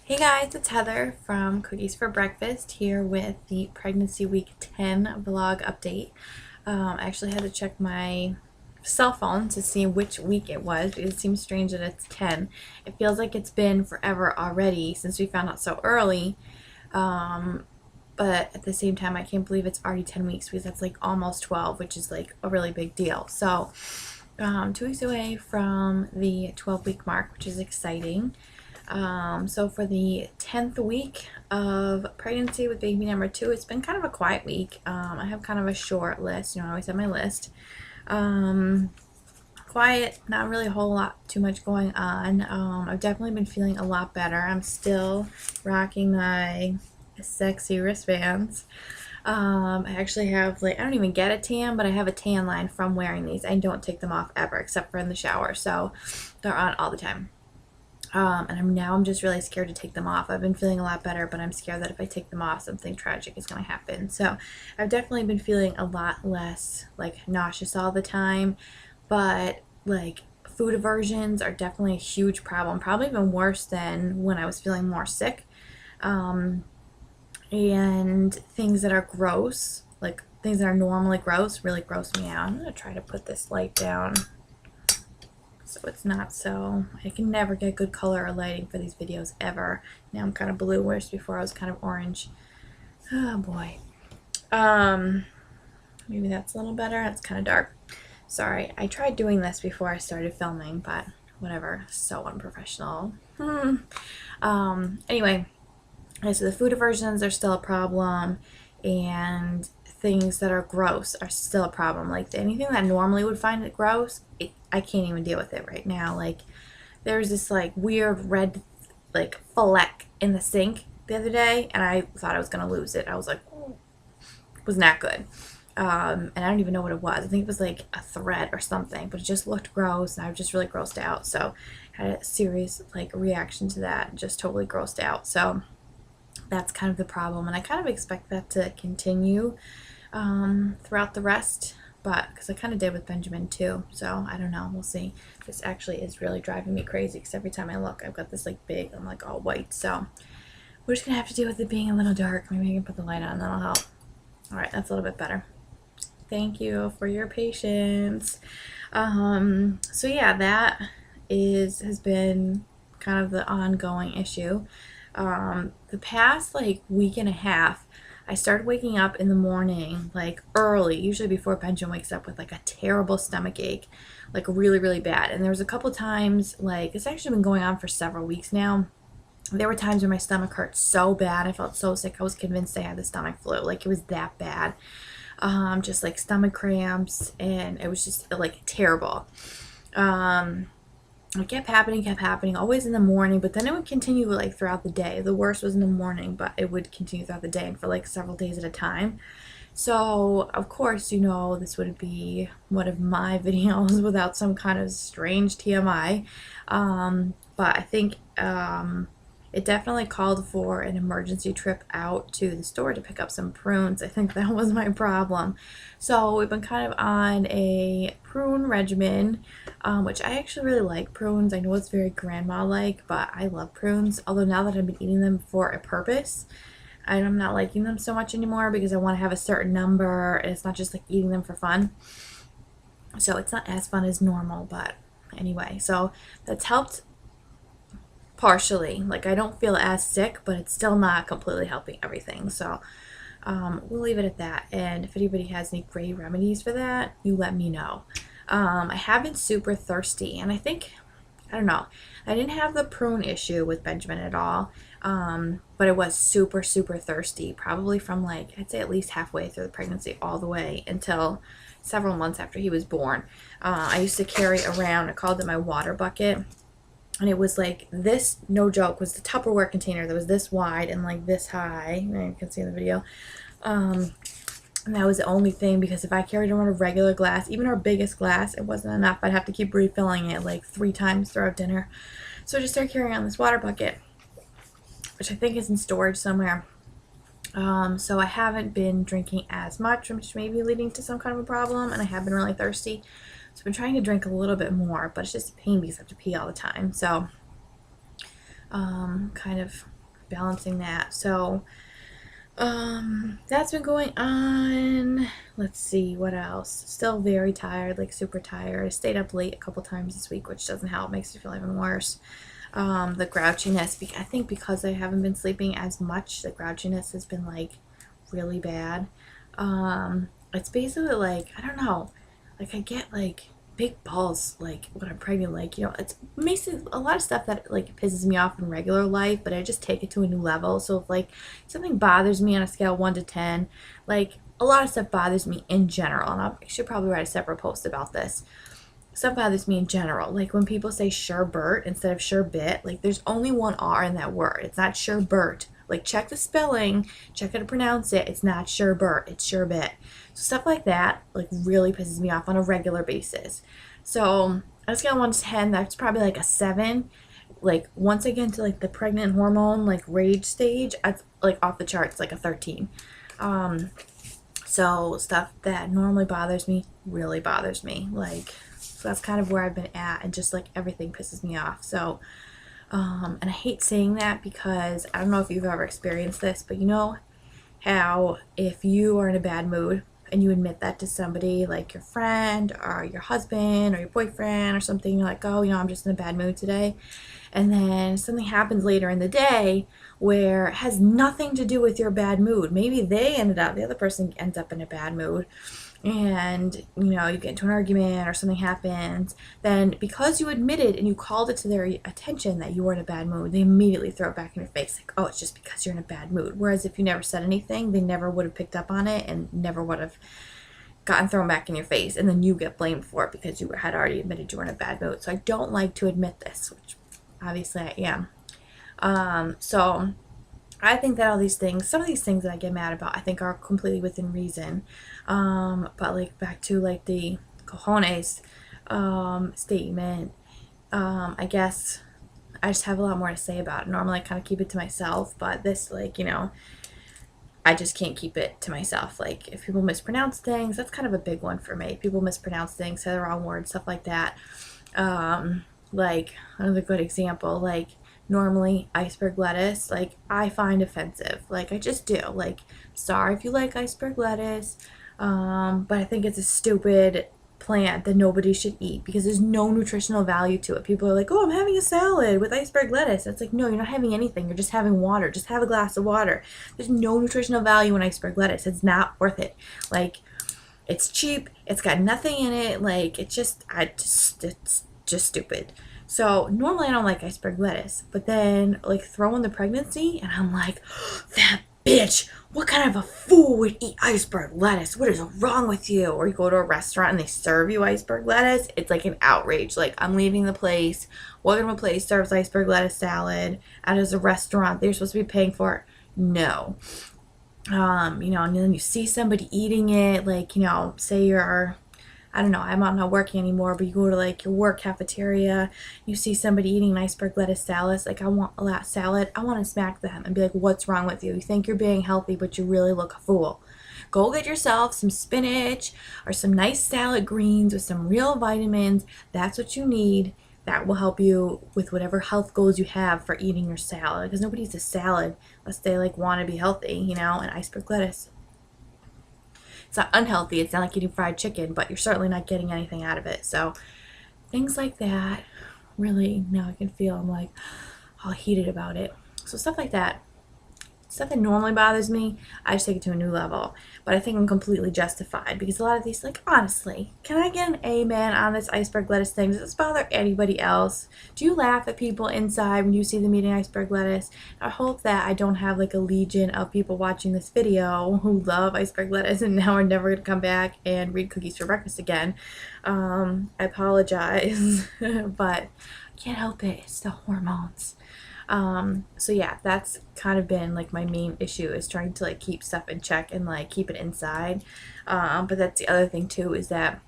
Hey guys, it's Heather from Cookies for Breakfast here with the Pregnancy Week 10 vlog update. I actually had to check my cell phone to see which week it was because it seems strange that it's 10. It feels like it's been forever already since we found out so early. But at the same time, I can't believe it's already 10 weeks because that's like almost 12, which is like a really big deal. So 2 weeks away from the 12-week mark, which is exciting. So for the 10th week of pregnancy with baby number 2, it's been kind of a quiet week. I have kind of a short list. I always have my list. Quiet, not really a whole lot too much going on. I've definitely been feeling a lot better. I'm still rocking my sexy wristbands. I actually have, I don't even get a tan, but I have a tan line from wearing these. I don't take them off ever except for in the shower, so they're on all the time. And I'm just really scared to take them off. I've been feeling a lot better, but I'm scared that if I take them off, something tragic is going to happen. So I've definitely been feeling a lot less nauseous all the time, but food aversions are definitely a huge problem, probably even worse than when I was feeling more sick. And things that are gross, things that are normally gross, really gross me out. I'm going to try to put this light down so it's not so, I can never get good color or lighting for these videos ever. Now I'm kind of blue, whereas before I was kind of orange. Oh boy. Maybe that's a little better. It's kind of dark. Sorry, I tried doing this before I started filming, but whatever, so unprofessional. Anyway, so the food aversions are still a problem, and things that are gross are still a problem. Anything that I normally would find it gross, I can't even deal with it right now. There's this weird red fleck in the sink the other day, and I thought I was gonna lose it. I was like, oh, it was not good. And I don't even know what it was. I think it was like a thread or something, but it just looked gross, and I was just really grossed out. So I had a serious reaction to that, just totally grossed out. So that's kind of the problem, and I kind of expect that to continue throughout the rest, but because I kind of did with Benjamin too, so I don't know, we'll see. This actually is really driving me crazy because every time I look, I've got this big, I'm all white, so we're just gonna have to deal with it being a little dark. Maybe I can put the light on, that'll help. All right, that's a little bit better. Thank you for your patience. So yeah, that has been kind of the ongoing issue. The past week and a half, I started waking up in the morning early, usually before Benjamin wakes up, with a terrible stomach ache, really, really bad. And there was a couple times, it's actually been going on for several weeks now. There were times where my stomach hurt so bad, I felt so sick, I was convinced I had the stomach flu. It was that bad. Just stomach cramps, and it was just terrible. It kept happening, always in the morning, but then it would continue throughout the day. The worst was in the morning, but it would continue throughout the day and for several days at a time. So of course, this would be one of my videos without some kind of strange TMI. But I think it definitely called for an emergency trip out to the store to pick up some prunes. I think that was my problem. So we've been kind of on a prune regimen, which I actually really like prunes. I know it's very grandma-like, but I love prunes. Although now that I've been eating them for a purpose, I'm not liking them so much anymore because I want to have a certain number, and it's not just eating them for fun. So it's not as fun as normal, but anyway, so that's helped partially. I don't feel as sick, but it's still not completely helping everything. So we'll leave it at that. And if anybody has any great remedies for that, you let me know. I have been super thirsty, and I don't know, I didn't have the prune issue with Benjamin at all, but I was super, super thirsty, probably from I'd say at least halfway through the pregnancy all the way until several months after he was born. I used to carry around, I called it my water bucket. And it was this, no joke, was the Tupperware container that was this wide and this high. You can see in the video. And that was the only thing, because if I carried around a regular glass, even our biggest glass, it wasn't enough. I'd have to keep refilling it 3 times throughout dinner. So I just started carrying on this water bucket, which I think is in storage somewhere. So I haven't been drinking as much, which may be leading to some kind of a problem, and I have been really thirsty. So I've been trying to drink a little bit more, but it's just a pain because I have to pee all the time. So kind of balancing that. So that's been going on. Let's see what else. Still very tired, like super tired. I stayed up late a couple times this week, which doesn't help, makes me feel even worse. The grouchiness, I think because I haven't been sleeping as much, the grouchiness has been like really bad. It's basically like, I don't know, like I get like big balls like when I'm pregnant, like, you know, it's basically a lot of stuff that like pisses me off in regular life, but I just take it to a new level. So if like something bothers me on a scale of 1 to 10, like a lot of stuff bothers me in general, and I should probably write a separate post about this. Stuff bothers me in general. Like when people say sherbet instead of sherbet, like there's only one R in that word. It's not sherbet. Like check the spelling, check how to pronounce it. It's not sherbet, it's sherbet. So stuff like that like really pisses me off on a regular basis. So on a scale of 1 to 10, that's probably like a 7. Like once I get into like the pregnant hormone like rage stage, it's like off the charts, like a 13. So stuff that normally bothers me really bothers me. Like, so that's kind of where I've been at, and just like everything pisses me off. So, and I hate saying that because I don't know if you've ever experienced this, but you know how if you are in a bad mood and you admit that to somebody, like your friend or your husband or your boyfriend or something, you're like, oh, you know, I'm just in a bad mood today. And then something happens later in the day where it has nothing to do with your bad mood. Maybe the other person ends up in a bad mood, and you know, you get into an argument or something happens, then because you admitted and you called it to their attention that you were in a bad mood, they immediately throw it back in your face like, oh, it's just because you're in a bad mood. Whereas if you never said anything, they never would have picked up on it and never would have gotten thrown back in your face, and then you get blamed for it because you had already admitted you were in a bad mood. So I don't like to admit this, which obviously I am. So I think that all these things, some of these things that I get mad about, I think are completely within reason. But like back to like the cojones statement, I guess I just have a lot more to say about it. Normally I kind of keep it to myself, but this, like, you know, I just can't keep it to myself. Like if people mispronounce things, that's kind of a big one for me. People mispronounce things, say the wrong word, stuff like that. Like another good example, like normally iceberg lettuce, like I find offensive. Like I just do. Like, sorry if you like iceberg lettuce, but I think it's a stupid plant that nobody should eat because there's no nutritional value to it. People are like, oh, I'm having a salad with iceberg lettuce. It's like, no, you're not having anything. You're just having water. Just have a glass of water. There's no nutritional value in iceberg lettuce. It's not worth it. Like, it's cheap. It's got nothing in it. Like, it's just stupid. So normally I don't like iceberg lettuce, but then like throw in the pregnancy and I'm like, that bitch, what kind of a fool would eat iceberg lettuce? What is wrong with you? Or you go to a restaurant and they serve you iceberg lettuce. It's like an outrage. Like, I'm leaving the place. What kind of a place serves iceberg lettuce salad out as a restaurant? They're supposed to be paying for it. No. You know, and then you see somebody eating it, like, you know, say you're, I don't know, I'm not working anymore, but you go to like your work cafeteria, you see somebody eating an iceberg lettuce salad, like, I want that salad. I want to smack them and be like, what's wrong with you? You think you're being healthy, but you really look a fool. Go get yourself some spinach or some nice salad greens with some real vitamins. That's what you need. That will help you with whatever health goals you have for eating your salad, because nobody eats a salad unless they like want to be healthy, you know. And iceberg lettuce, it's not unhealthy. It's not like eating fried chicken, but you're certainly not getting anything out of it. So things like that, really, now I can feel I'm like all heated about it. So stuff like that, stuff that normally bothers me, I just take it to a new level. But I think I'm completely justified because a lot of these, like, honestly, can I get an amen on this iceberg lettuce thing? Does this bother anybody else? Do you laugh at people inside when you see them eating iceberg lettuce? I hope that I don't have like a legion of people watching this video who love iceberg lettuce and now are never going to come back and read Cookies for Breakfast again. I apologize, but I can't help it. It's the hormones. So yeah, that's kind of been like my main issue, is trying to like keep stuff in check and like keep it inside. But that's the other thing too, is that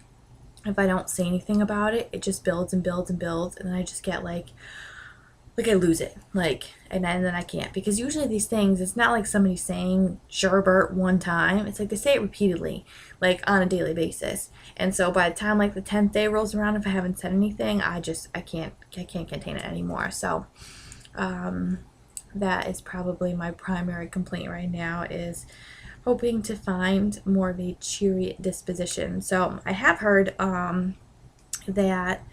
if I don't say anything about it, it just builds and builds and builds, and then I just get like I lose it, like, and then I can't, because usually these things, it's not like somebody saying sherbet one time, it's like they say it repeatedly, like on a daily basis. And so by the time like the 10th day rolls around, if I haven't said anything, I can't contain it anymore. So that is probably my primary complaint right now, is hoping to find more of a cheery disposition. So I have heard that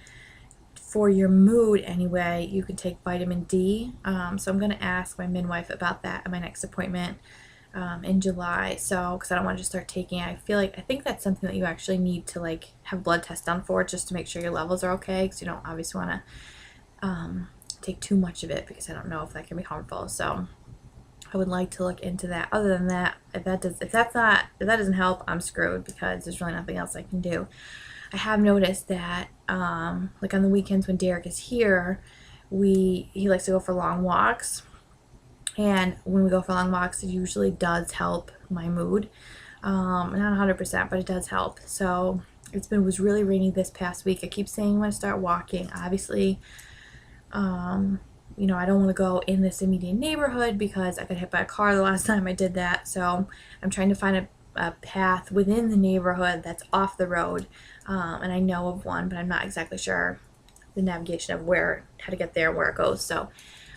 for your mood anyway, you can take vitamin D. So I'm going to ask my midwife about that at my next appointment in July. So, because I don't want to just start taking it. I think that's something that you actually need to like have blood tests done for, just to make sure your levels are okay, because you don't obviously want to take too much of it, because I don't know if that can be harmful. So I would like to look into that. Other than that, if that doesn't help, I'm screwed, because there's really nothing else I can do. I have noticed that, like on the weekends when Derek is here, he likes to go for long walks, and when we go for long walks, it usually does help my mood. Not 100%, but it does help. So it was really rainy this past week. I keep saying I'm going to start walking. Obviously, I don't want to go in this immediate neighborhood because I got hit by a car the last time I did that. So I'm trying to find a path within the neighborhood that's off the road. And I know of one, but I'm not exactly sure the navigation of how to get there, where it goes. So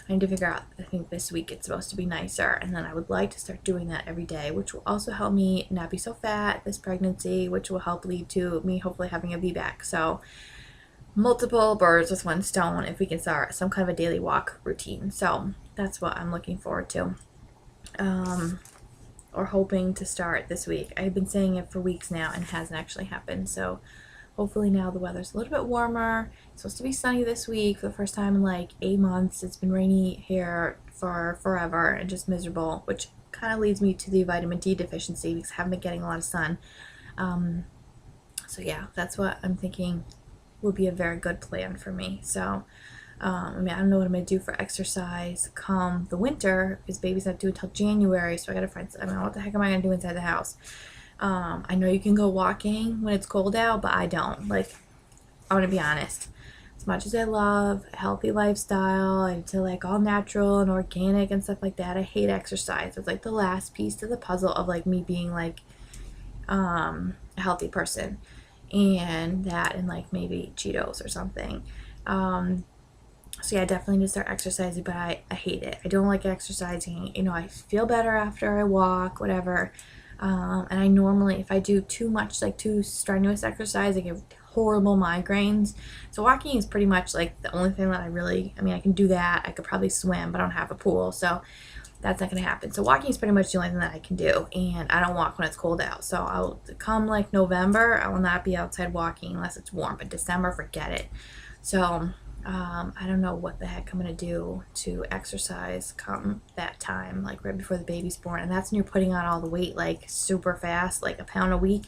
I need to figure out. I think this week it's supposed to be nicer, and then I would like to start doing that every day, which will also help me not be so fat this pregnancy, which will help lead to me hopefully having a VBAC. So multiple birds with one stone if we can start some kind of a daily walk routine. So that's what I'm looking forward to, or hoping to start this week. I've been saying it for weeks now and it hasn't actually happened. So hopefully now the weather's a little bit warmer. It's supposed to be sunny this week for the first time in like 8 months. It's been rainy here for forever and just miserable, which kind of leads me to the vitamin D deficiency, because I haven't been getting a lot of sun. So yeah, that's what I'm thinking would be a very good plan for me. So I don't know what I'm going to do for exercise come the winter, because baby's not due until January, so I got to find, what the heck am I going to do inside the house? I know you can go walking when it's cold out, but I don't. Like, I want to be honest. As much as I love a healthy lifestyle, I to like all natural and organic and stuff like that, I hate exercise. It's like the last piece to the puzzle of like me being like a healthy person. And that, and like maybe Cheetos or something. So yeah, I definitely need to start exercising, but I hate it. I don't like exercising. I feel better after I walk, whatever. And I normally, if I do too much, like too strenuous exercise, I get horrible migraines. So walking is pretty much like the only thing that I can do that. I could probably swim, but I don't have a pool. So that's not going to happen. So walking is pretty much the only thing that I can do. And I don't walk when it's cold out. So I'll come like November, I will not be outside walking unless it's warm. But December, forget it. So I don't know what the heck I'm going to do to exercise come that time, like right before the baby's born. And that's when you're putting on all the weight like super fast, like a pound a week.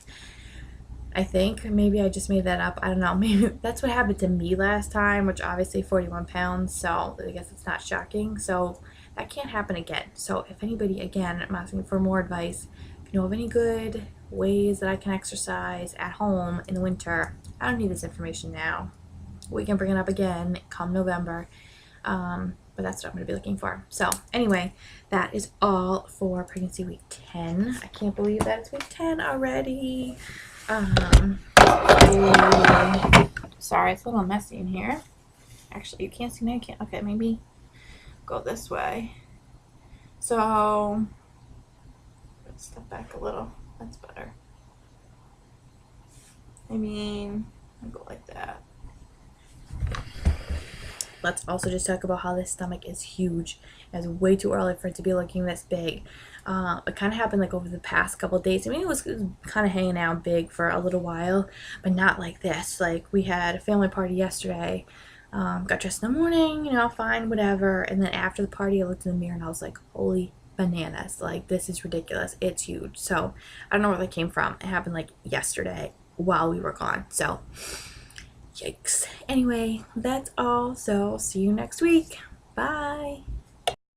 I think maybe I just made that up. I don't know. Maybe that's what happened to me last time, which obviously 41 pounds. So I guess it's not shocking. So that can't happen again. So if anybody, again, I'm asking for more advice. If you know of any good ways that I can exercise at home in the winter, I don't need this information now. We can bring it up again come November. But that's what I'm going to be looking for. So anyway, that is all for pregnancy week 10. I can't believe that it's week 10 already. Sorry, it's a little messy in here. Actually, you can't see now. You can't. Okay, maybe go this way. So let's step back a little. That's better. I'll go like that. Let's also just talk about how this stomach is huge. It's way too early for it to be looking this big. It kind of happened like over the past couple of days. It was kind of hanging out big for a little while, but not like this. Like we had a family party yesterday. Got dressed in the morning, fine, whatever. And then after the party, I looked in the mirror and I was like, holy bananas. Like, this is ridiculous. It's huge. So I don't know where that came from. It happened like yesterday while we were gone. So yikes. Anyway, that's all. So see you next week. Bye.